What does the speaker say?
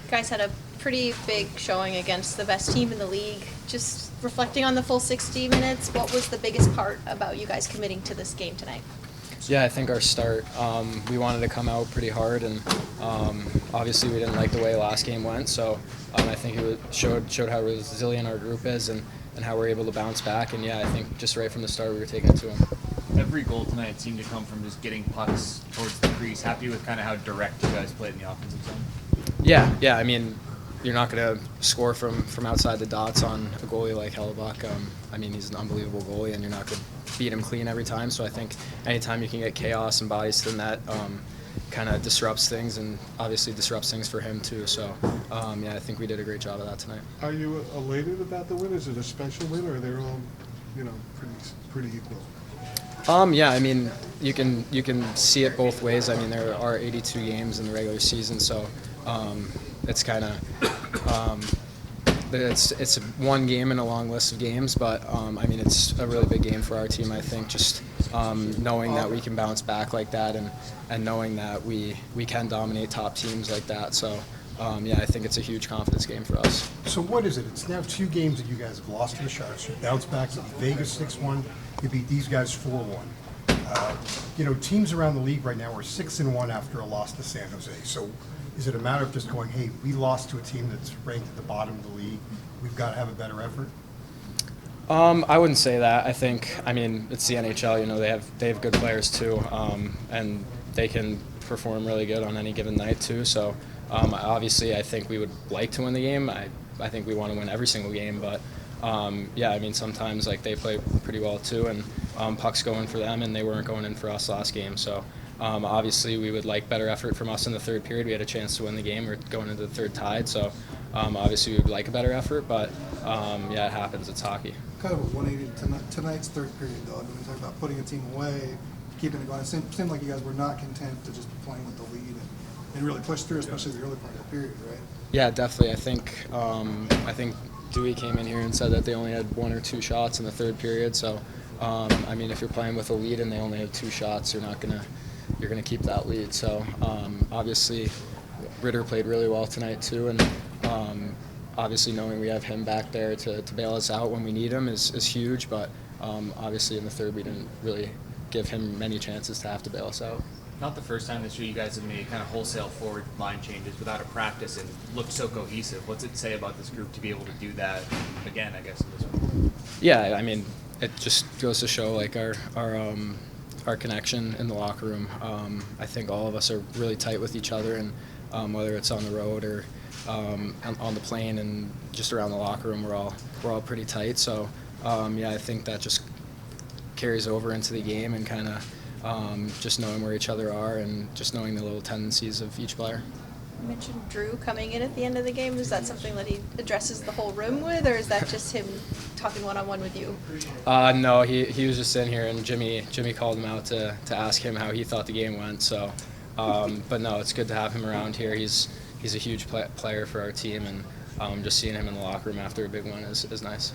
guys had a pretty big showing against the best team in the league. Just reflecting on the full 60 minutes, what was the biggest part about you guys committing to this game tonight? Yeah, I think our start, we wanted to come out pretty hard, and obviously we didn't like the way last game went, so I think it showed how resilient our group is and how we're able to bounce back, and yeah, I think just right from the start we were taking it to them. Every goal tonight seemed to come from just getting pucks towards the crease. Happy with kind of how direct you guys played in the offensive zone? Yeah, I mean, you're not going to score from outside the dots on a goalie like Hellebuck. I mean, he's an unbelievable goalie, and you're not going to beat him clean every time. So I think anytime you can get chaos and bodies to the net, kind of disrupts things, and obviously disrupts things for him too. So yeah, I think we did a great job of that tonight. Are you elated about the win? Is it a special win, or are they all, pretty equal? Yeah, I mean, you can see it both ways. I mean, there are 82 games in the regular season, so it's kind of it's one game in a long list of games, but I mean, it's a really big game for our team. I think just knowing that we can bounce back like that, and knowing that we can dominate top teams like that. So yeah, I think it's a huge confidence game for us. So what is it? It's now 2 games that you guys have lost to the Sharks. You bounced back to Vegas 6-1. You beat these guys 4-1. Teams around the league right now are 6-1 after a loss to San Jose. So is it a matter of just going, hey, we lost to a team that's ranked at the bottom of the league, we've got to have a better effort? I wouldn't say that. I mean, it's the NHL. They have good players too, and they can perform really good on any given night too. So obviously, I think we would like to win the game. I think we want to win every single game, but yeah, I mean, sometimes they play pretty well too, and pucks go in for them, and they weren't going in for us last game. So obviously, we would like better effort from us in the third period. We had a chance to win the game. We're going into the third tied, so obviously we would like a better effort, but yeah, it happens. It's hockey. Kind of a 180 tonight's third period, though. When we talk about putting a team away, keeping it going, it seemed like you guys were not content to just be playing with the lead and really push through, especially the early part of the period, right? Yeah, definitely. I think Dewey came in here and said that they only had 1 or 2 shots in the third period. So, I mean, if you're playing with a lead and they only have 2 shots, you're gonna keep that lead. So, obviously, Ritter played really well tonight too, and obviously knowing we have him back there to bail us out when we need him is huge. But obviously in the third, we didn't really give him many chances to have to bail us out. Not the first time this year you guys have made kind of wholesale forward line changes without a practice and looked so cohesive. What's it say about this group to be able to do that again, I guess, in this one? Yeah, I mean, it just goes to show our connection in the locker room. I think all of us are really tight with each other, and whether it's on the road or on the plane and just around the locker room, we're all pretty tight. So yeah, I think that just carries over into the game, and kind of just knowing where each other are and just knowing the little tendencies of each player. You mentioned Drew coming in at the end of the game. Is that something that he addresses the whole room with, or is that just him talking one-on-one with you? No, he was just in here, and Jimmy called him out to ask him how he thought the game went. So, but no, it's good to have him around here. He's a huge player for our team, and just seeing him in the locker room after a big win is nice.